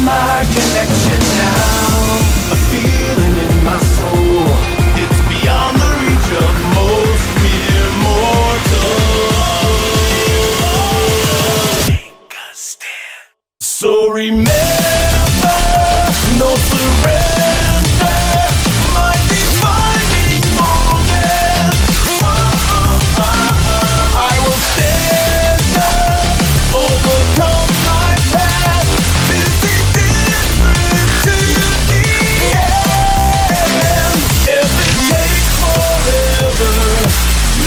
my connection now. A feeling in my soul, it's beyond the reach of most mere mortals. Take a stand. So remember, no surrender. My defining moment. I will stand up, overcome my past. This is different to the end. If it takes forever,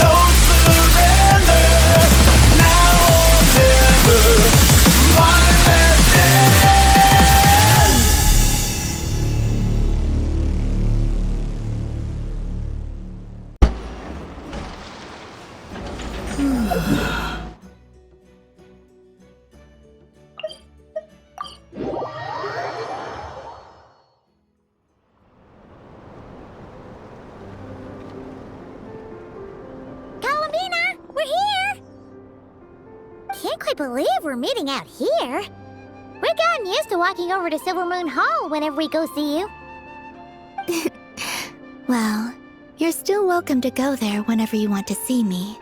no surrender. Now or never, my last stand. Columbina, we're here! Can't quite believe we're meeting out here. We've gotten used to walking over to Silver Moon Hall whenever we go see you. Well, you're still welcome to go there whenever you want to see me.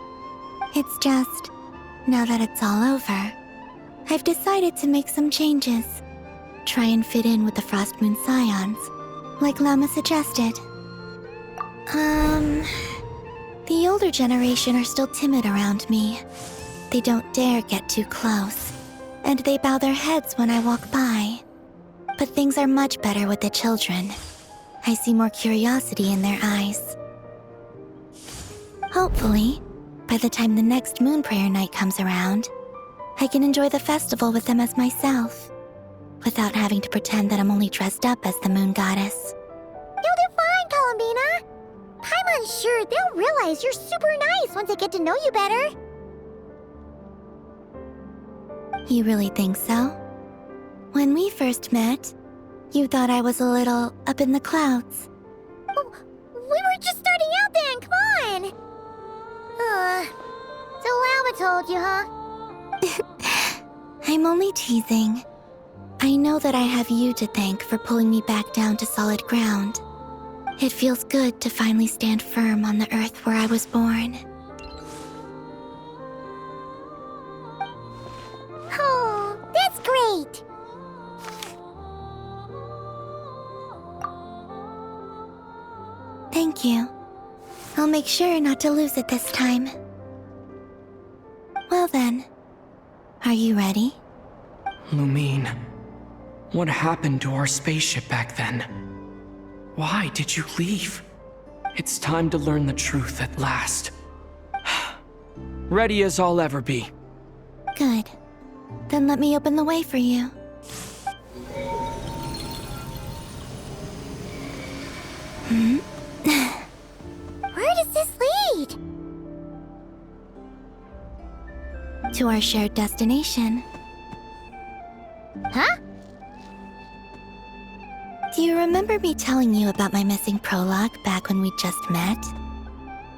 It's just, now that it's all over, I've decided to make some changes. Try and fit in with the Frost Moon Scions, like Llama suggested. The older generation are still timid around me. They don't dare get too close, and they bow their heads when I walk by. But things are much better with the children. I see more curiosity in their eyes. Hopefully, by the time the next Moon Prayer Night comes around, I can enjoy the festival with them as myself, without having to pretend that I'm only dressed up as the Moon Goddess. You'll do fine, Columbina. Paimon's sure they'll realize you're super nice once they get to know you better. You really think so? When we first met, you thought I was a little up in the clouds. Oh, we were just starting out then, come on! So Llama told you, huh? I'm only teasing. I know that I have you to thank for pulling me back down to solid ground. It feels good to finally stand firm on the earth where I was born. Oh, that's great! Thank you. I'll make sure not to lose it this time. Well then, are you ready? Lumine, what happened to our spaceship back then? Why did you leave? It's time to learn the truth at last. Ready as I'll ever be. Good. Then let me open the way for you. Where does this lead? To our shared destination. Huh? Do you remember me telling you about my missing prologue back when we just met?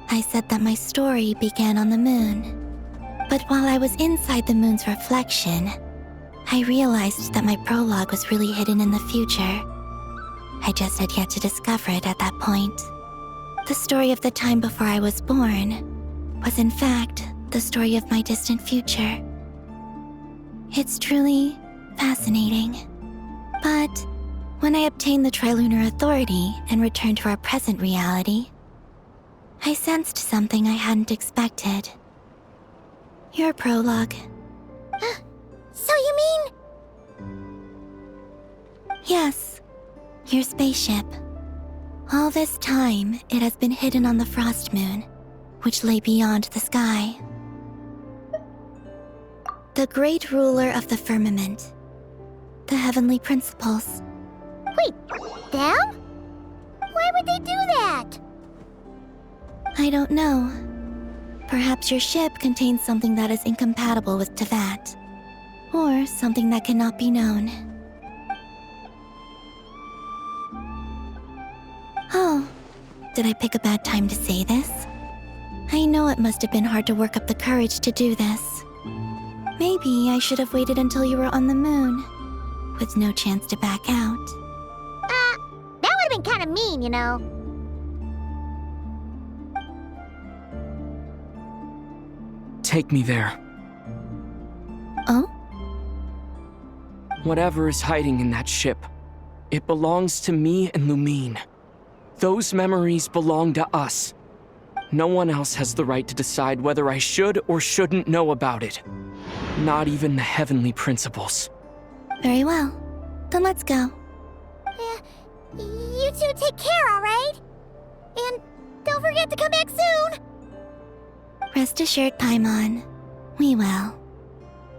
I said that my story began on the moon. But while I was inside the moon's reflection, I realized that my prologue was really hidden in the future. I just had yet to discover it at that point. The story of the time before I was born was in fact the story of my distant future. It's truly fascinating. But when I obtained the Trilunar Authority and returned to our present reality, I sensed something I hadn't expected. Your prologue. So you mean... Yes, your spaceship. All this time, it has been hidden on the Frost Moon, which lay beyond the sky. The great ruler of the firmament. The heavenly principles. Wait, them? Why would they do that? I don't know. Perhaps your ship contains something that is incompatible with Tevat. Or something that cannot be known. Oh, did I pick a bad time to say this? I know it must have been hard to work up the courage to do this. Maybe I should have waited until you were on the moon, with no chance to back out. That would have been kind of mean, you know. Take me there. Oh? Whatever is hiding in that ship, it belongs to me and Lumine. Those memories belong to us. No one else has the right to decide whether I should or shouldn't know about it. Not even the heavenly principles. Very well. Then let's go. You two take care, alright? And don't forget to come back soon! Rest assured, Paimon. We will.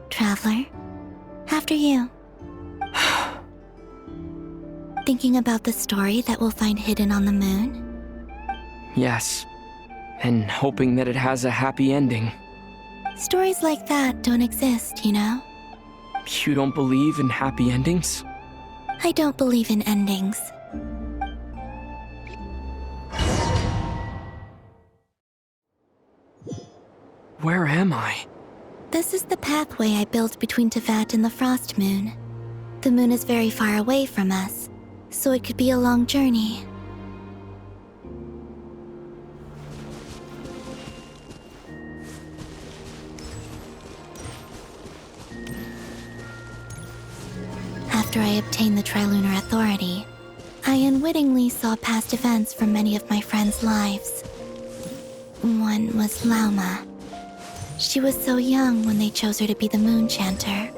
Traveler, after you. Thinking about the story that we'll find hidden on the moon? Yes. And hoping that it has a happy ending. Stories like that don't exist, you know? You don't believe in happy endings? I don't believe in endings. Where am I? This is the pathway I built between Teyvat and the Frost Moon. The moon is very far away from us, so it could be a long journey. After I obtained the Trilunar Authority, I unwittingly saw past events from many of my friends' lives. One was Lauma. She was so young when they chose her to be the Moon Chanter.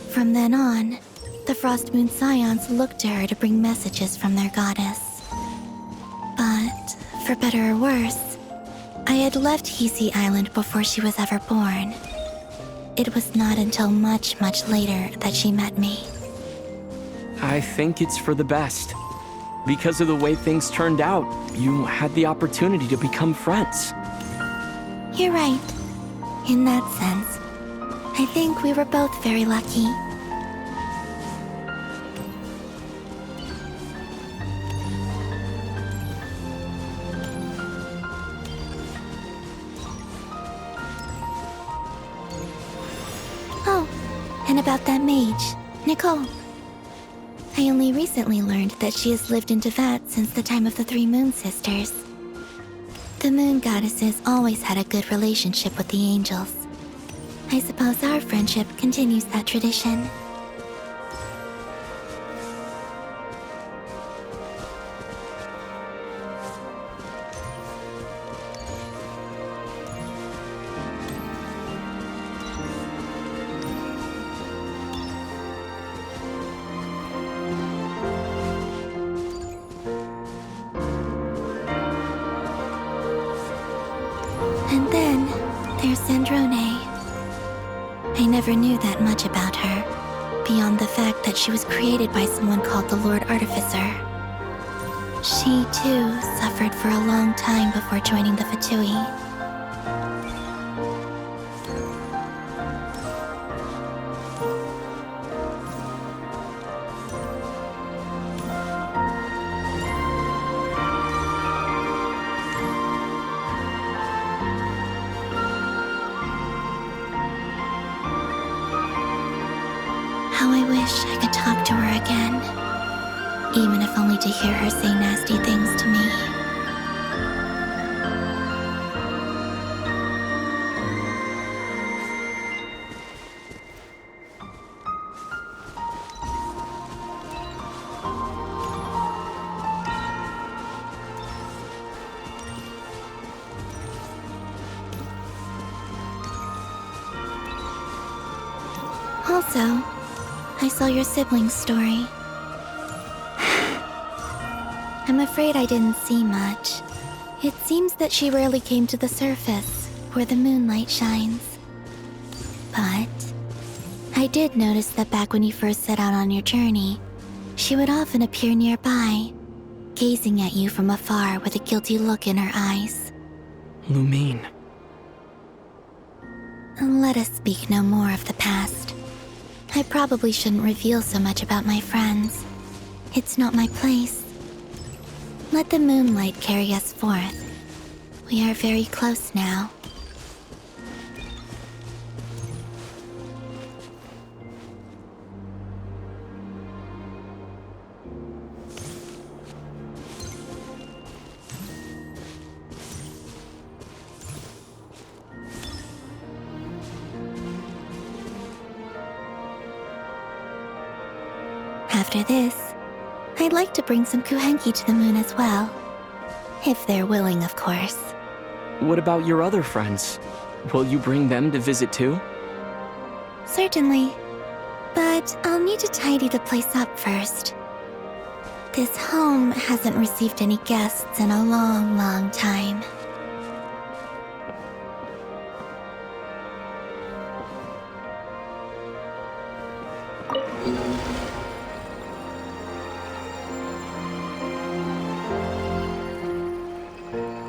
From then on, the Frost Moon Scions looked to her to bring messages from their goddess. But, for better or worse, I had left Hisi Island before she was ever born. It was not until much, much later that she met me. I think it's for the best. Because of the way things turned out, you had the opportunity to become friends. You're right. In that sense, I think we were both very lucky. Oh, and about that mage, Nicole. I only recently learned that she has lived in Teyvat since the time of the Three Moon Sisters. The Moon Goddesses always had a good relationship with the angels. I suppose our friendship continues that tradition. And then, there's Sandrone. I never knew that much about her, beyond the fact that she was created by someone called the Lord Artificer. She, too, suffered for a long time before joining the VIII. How I wish I could talk to her again, even if only to hear her say nasty things to me. Also, I saw your sibling's story. I'm afraid I didn't see much. It seems that she rarely came to the surface, where the moonlight shines. But I did notice that back when you first set out on your journey, she would often appear nearby, gazing at you from afar with a guilty look in her eyes. Lumine. Let us speak no more of the past. I probably shouldn't reveal so much about my friends. It's not my place. Let the moonlight carry us forth. We are very close now. After this, I'd like to bring some kuhenki to the moon as well. If they're willing, of course. What about your other friends? Will you bring them to visit too? Certainly. But I'll need to tidy the place up first. This home hasn't received any guests in a long, long time.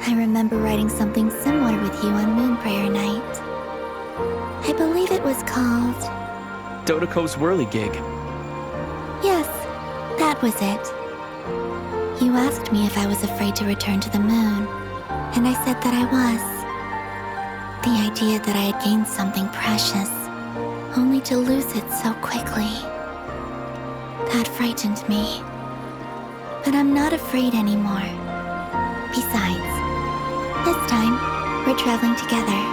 I remember writing something similar with you on Moon Prayer Night. I believe it was called... Dodoko's whirligig. Yes, that was it. You asked me if I was afraid to return to the moon, and I said that I was. The idea that I had gained something precious, only to lose it so quickly. That frightened me. But I'm not afraid anymore. Besides, this time, we're traveling together.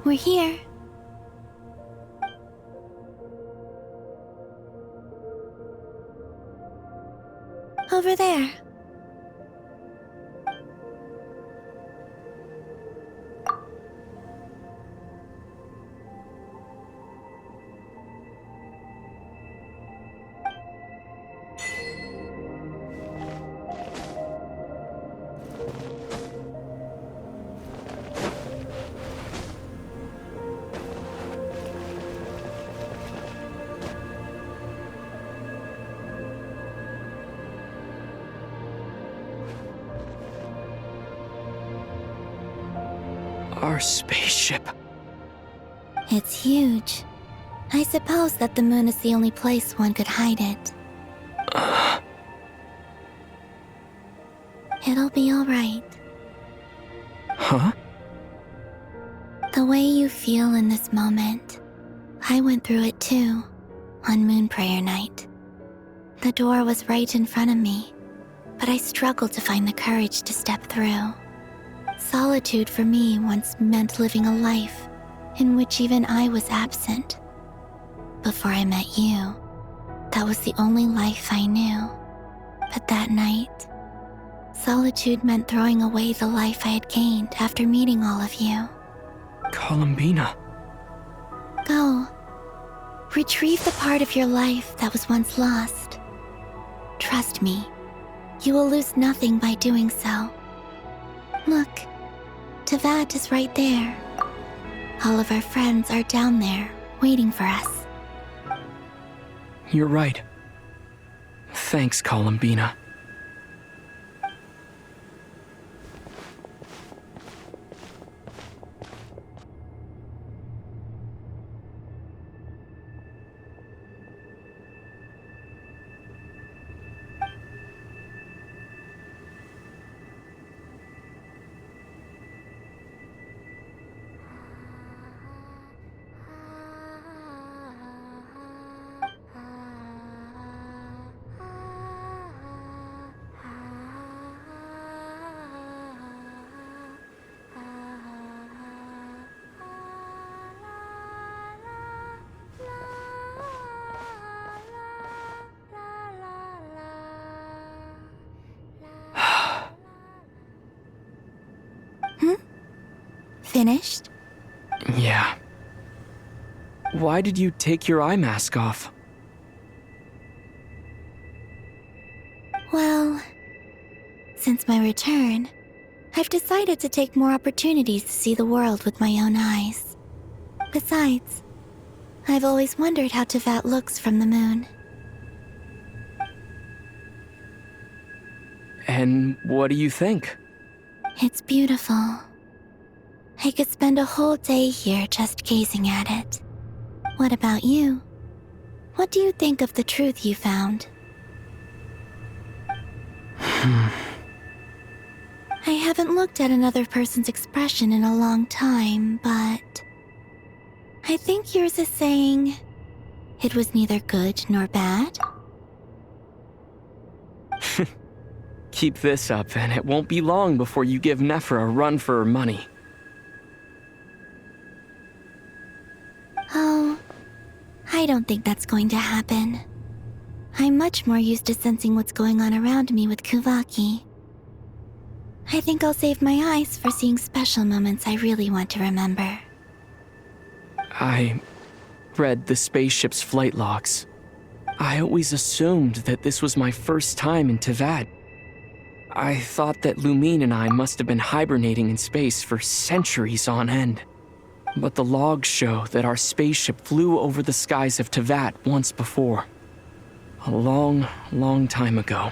We're here. Over there. Our spaceship. It's huge. I suppose that the moon is the only place one could hide it. It'll be all right. Huh? The way you feel in this moment, I went through it too, on Moon Prayer Night. The door was right in front of me, but I struggled to find the courage to step through. Solitude for me once meant living a life in which even I was absent. Before I met you, that was the only life I knew. But that night, solitude meant throwing away the life I had gained after meeting all of you. Columbina. Go. Retrieve the part of your life that was once lost. Trust me, you will lose nothing by doing so. Look, Teyvat is right there. All of our friends are down there, waiting for us. You're right. Thanks, Columbina. Finished? Yeah. Why did you take your eye mask off? Well, since my return, I've decided to take more opportunities to see the world with my own eyes. Besides, I've always wondered how Tevat looks from the moon. And what do you think? It's beautiful. I could spend a whole day here just gazing at it. What about you? What do you think of the truth you found? I haven't looked at another person's expression in a long time, but I think yours is saying it was neither good nor bad. Keep this up, and it won't be long before you give Nephra a run for her money. Oh, I don't think that's going to happen. I'm much more used to sensing what's going on around me with Kuvaki. I think I'll save my eyes for seeing special moments I really want to remember. I read the spaceship's flight logs. I always assumed that this was my first time in Tevat. I thought that Lumine and I must have been hibernating in space for centuries on end. But the logs show that our spaceship flew over the skies of Tevat once before. A long, long time ago.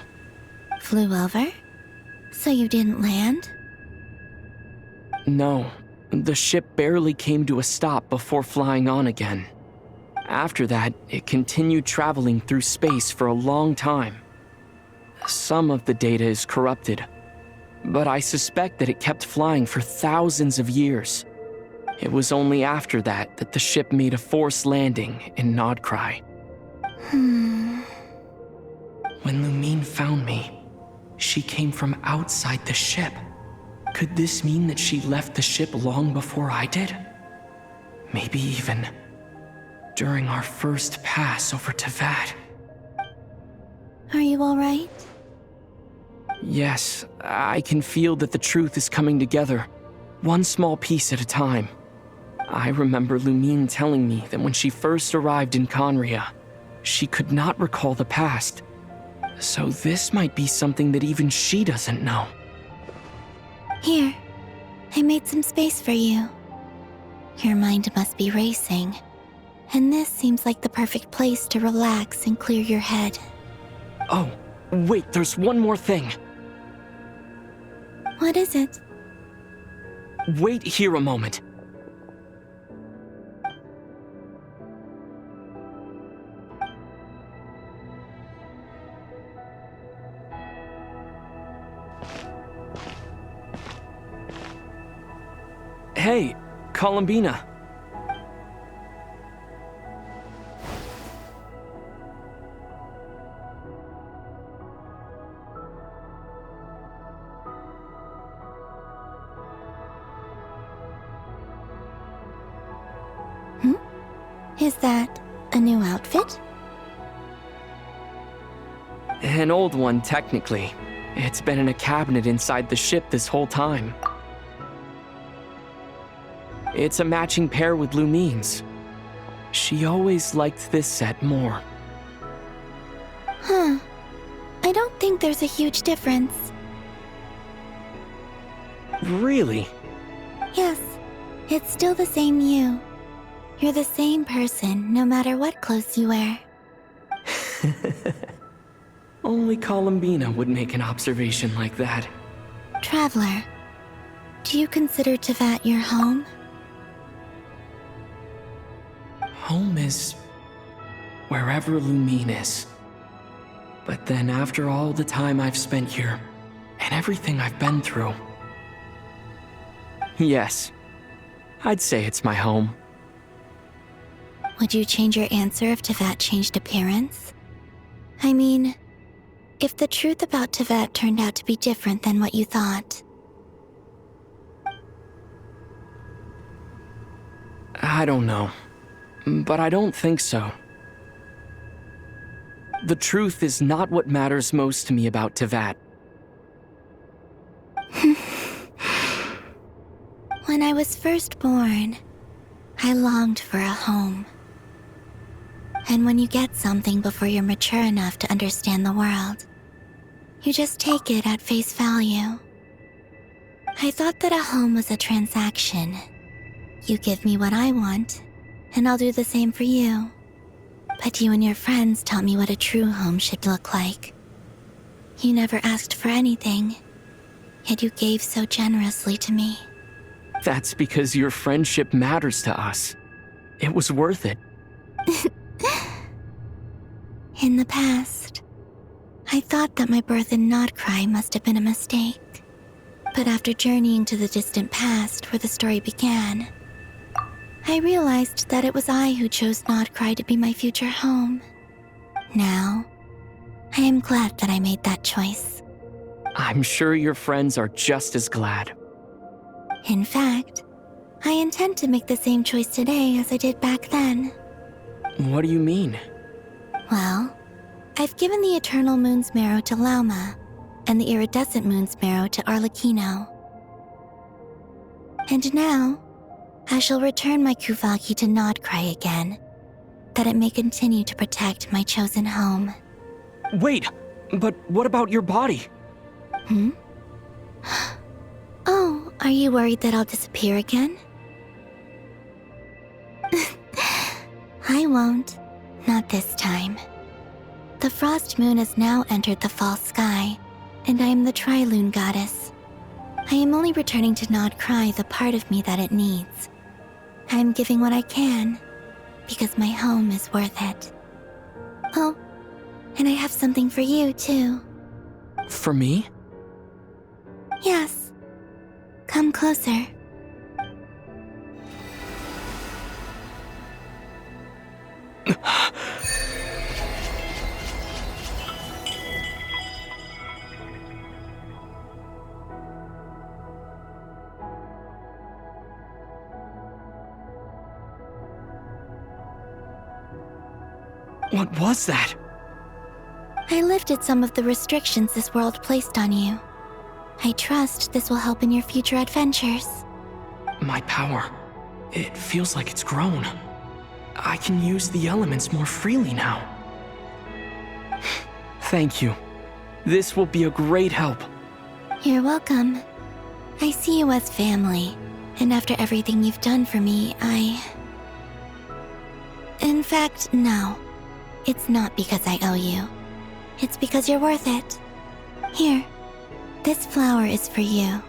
Flew over? So you didn't land? No, the ship barely came to a stop before flying on again. After that, it continued traveling through space for a long time. Some of the data is corrupted, but I suspect that it kept flying for thousands of years. It was only after that that the ship made a forced landing in Nodcry. When Lumine found me, she came from outside the ship. Could this mean that she left the ship long before I did? Maybe even during our first pass over Tevat. Are you alright? Yes, I can feel that the truth is coming together, one small piece at a time. I remember Lumine telling me that when she first arrived in Conria, she could not recall the past. So this might be something that even she doesn't know. Here, I made some space for you. Your mind must be racing, and this seems like the perfect place to relax and clear your head. Oh, wait, there's one more thing. What is it? Wait here a moment. Hey, Columbina. Is that a new outfit? An old one, technically. It's been in a cabinet inside the ship this whole time. It's a matching pair with Lumine's. She always liked this set more. Huh. I don't think there's a huge difference. Really? Yes, it's still the same you. You're the same person, no matter what clothes you wear. Only Columbina would make an observation like that. Traveler, do you consider Tevat your home? Home is wherever Lumine is. But then after all the time I've spent here, and everything I've been through... Yes, I'd say it's my home. Would you change your answer if Tevat changed appearance? I mean, if the truth about Tevat turned out to be different than what you thought. I don't know, but I don't think so. The truth is not what matters most to me about Tevat. When I was first born, I longed for a home. And when you get something before you're mature enough to understand the world, you just take it at face value. I thought that a home was a transaction. You give me what I want, and I'll do the same for you. But you and your friends taught me what a true home should look like. You never asked for anything, yet you gave so generously to me. That's because your friendship matters to us. It was worth it. In the past, I thought that my birth in Nodcry must have been a mistake. But after journeying to the distant past where the story began, I realized that it was I who chose Nodcry to be my future home. Now, I am glad that I made that choice. I'm sure your friends are just as glad. In fact, I intend to make the same choice today as I did back then. What do you mean? Well, I've given the Eternal Moon's Marrow to Lauma, and the Iridescent Moon's Marrow to Arlecchino. And now, I shall return my Kuvagi to Nodcry again, that it may continue to protect my chosen home. Wait, but what about your body? Oh, are you worried that I'll disappear again? I won't. Not this time. The Frost Moon has now entered the fall sky, and I am the Trilune Goddess. I am only returning to Nodcry the part of me that it needs. I am giving what I can, because my home is worth it. Oh, and I have something for you, too. For me? Yes. Come closer. What was that? I lifted some of the restrictions this world placed on you. I trust this will help in your future adventures. My power. It feels like it's grown. I can use the elements more freely now. Thank you. This will be a great help. You're welcome. I see you as family, and after everything you've done for me, In fact, no. It's not because I owe you. It's because you're worth it. Here, this flower is for you.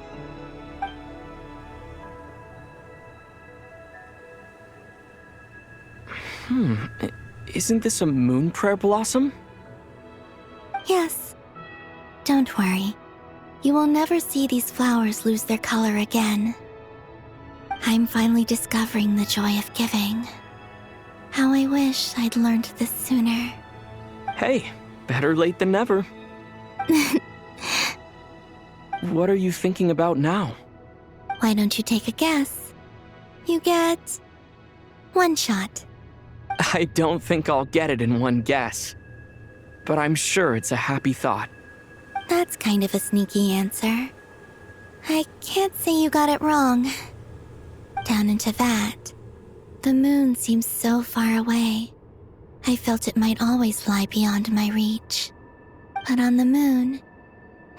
Isn't this a moon prayer blossom? Yes. Don't worry. You will never see these flowers lose their color again. I'm finally discovering the joy of giving. How I wish I'd learned this sooner. Hey, better late than never. What are you thinking about now? Why don't you take a guess? You get one shot. I don't think I'll get it in one guess. But I'm sure it's a happy thought. That's kind of a sneaky answer. I can't say you got it wrong. Down into that, the moon seems so far away. I felt it might always lie beyond my reach. But on the moon,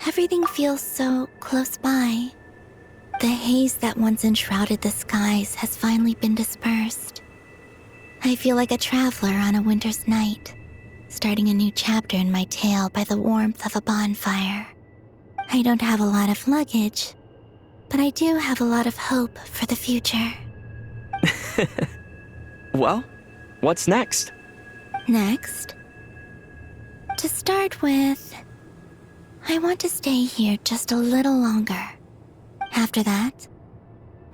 everything feels so close by. The haze that once enshrouded the skies has finally been dispersed. I feel like a traveler on a winter's night, starting a new chapter in my tale by the warmth of a bonfire. I don't have a lot of luggage, but I do have a lot of hope for the future. Well, what's next? Next, to start with, I want to stay here just a little longer. After that,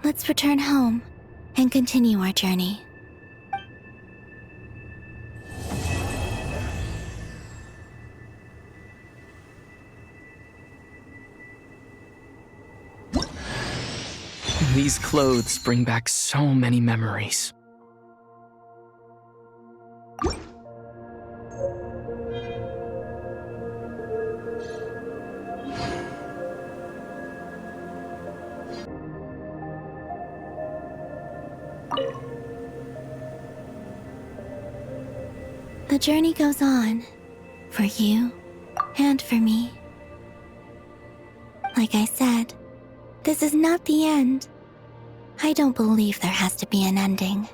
let's return home and continue our journey. These clothes bring back so many memories. The journey goes on, for you and for me. Like I said, this is not the end. I don't believe there has to be an ending.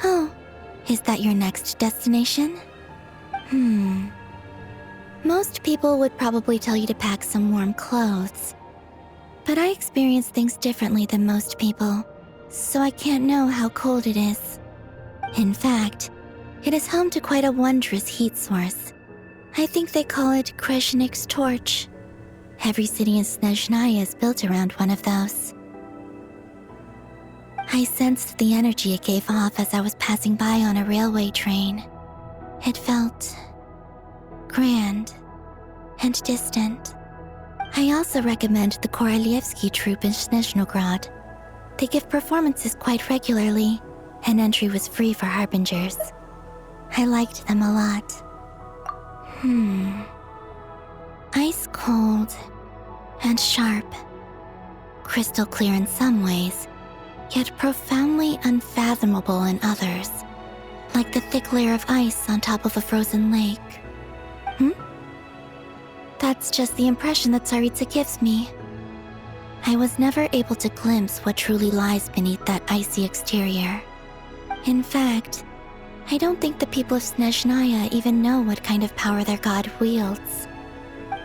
Oh, is that your next destination? Most people would probably tell you to pack some warm clothes. But I experience things differently than most people, so I can't know how cold it is. In fact, it is home to quite a wondrous heat source. I think they call it Kreshnik's torch. Every city in Snezhnaya is built around one of those. I sensed the energy it gave off as I was passing by on a railway train. It felt grand and distant. I also recommend the Korolievsky troupe in Snezhnograd. They give performances quite regularly, and entry was free for harbingers. I liked them a lot. Ice cold and sharp. Crystal clear in some ways, yet profoundly unfathomable in others. Like the thick layer of ice on top of a frozen lake. That's just the impression that Tsaritsa gives me. I was never able to glimpse what truly lies beneath that icy exterior. In fact, I don't think the people of Snezhnaya even know what kind of power their god wields.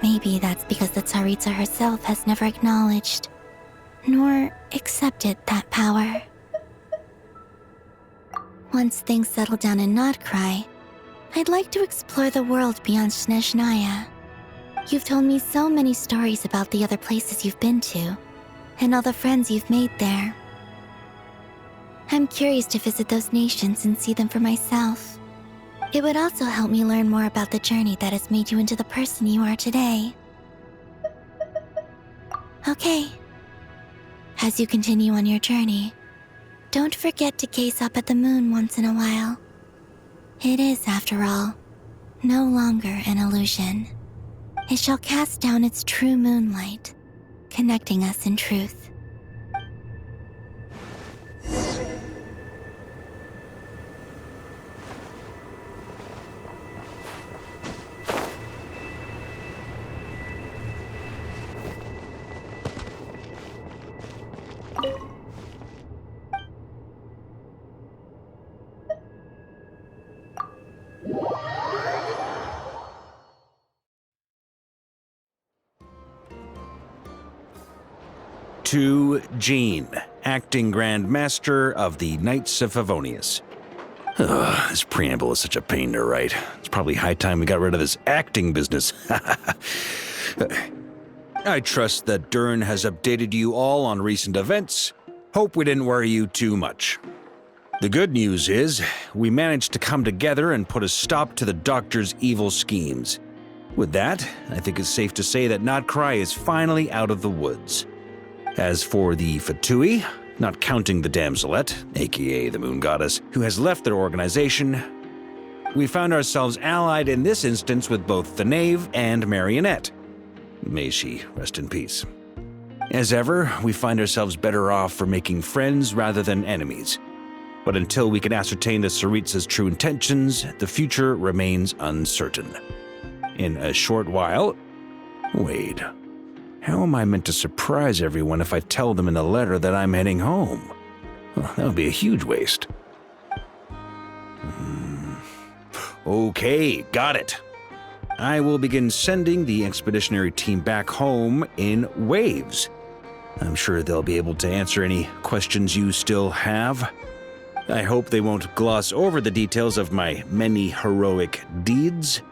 Maybe that's because the Tsaritsa herself has never acknowledged, nor accepted that power. Once things settle down in Notcry, I'd like to explore the world beyond Snezhnaya. You've told me so many stories about the other places you've been to, and all the friends you've made there. I'm curious to visit those nations and see them for myself. It would also help me learn more about the journey that has made you into the person you are today. Okay. As you continue on your journey, don't forget to gaze up at the moon once in a while. It is, after all, no longer an illusion. It shall cast down its true moonlight, connecting us in truth. To Jean, acting Grand Master of the Knights of Favonius. This preamble is such a pain to write. It's probably high time we got rid of this acting business. I trust that Dern has updated you all on recent events. Hope we didn't worry you too much. The good news is, we managed to come together and put a stop to the Doctor's evil schemes. With that, I think it's safe to say that Notcry is finally out of the woods. As for the Fatui, not counting the Damselette, aka the Moon Goddess, who has left their organization, we found ourselves allied in this instance with both the Knave and Marionette. May she rest in peace. As ever, we find ourselves better off for making friends rather than enemies. But until we can ascertain the Tsaritsa's true intentions, the future remains uncertain. In a short while... Wait... How am I meant to surprise everyone if I tell them in a letter that I'm heading home? Well, that would be a huge waste. Okay, got it. I will begin sending the expeditionary team back home in waves. I'm sure they'll be able to answer any questions you still have. I hope they won't gloss over the details of my many heroic deeds.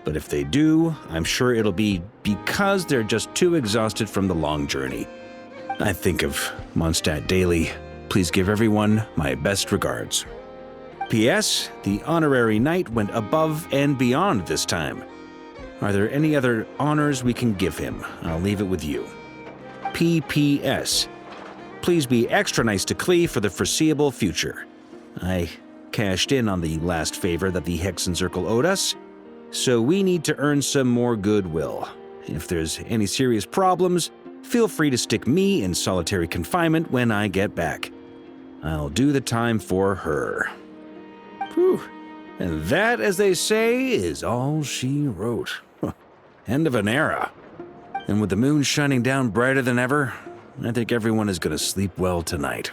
But if they do, I'm sure it'll be because they're just too exhausted from the long journey. I think of Mondstadt daily. Please give everyone my best regards. P.S. The honorary knight went above and beyond this time. Are there any other honors we can give him? I'll leave it with you. P.P.S. Please be extra nice to Klee for the foreseeable future. I cashed in on the last favor that the Hexen Circle owed us, so we need to earn some more goodwill. If there's any serious problems, feel free to stick me in solitary confinement when I get back. I'll do the time for her. Whew. And that, as they say, is all she wrote. End of an era. And with the moon shining down brighter than ever, I think everyone is going to sleep well tonight.